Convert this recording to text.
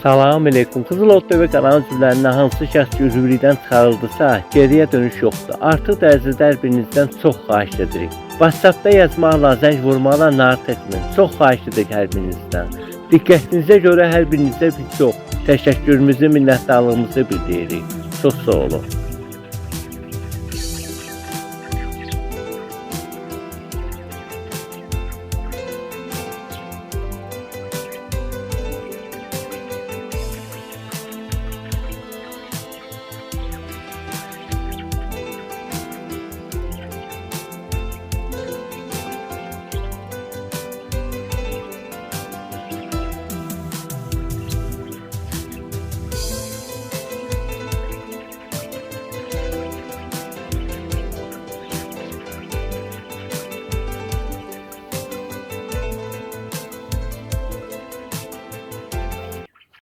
Salam aleykum. Qızıl Ot TV kanalı üzvlərindən hansı şəxs üzvlükdən çıxarıldısa, geriyə dönüş yoxdur. Artıq dərəcədə hər birinizdən çox xahiş edirik. WhatsAppda yazmaqla, zəng vurmaqla narahat etməyin. Çox xahiş edirik hər birinizdən. Diqqətinizə görə hər birinizə bir çox təşəkkürümüzü, minnətdarlığımızı bildiririk. Çox sağ olun.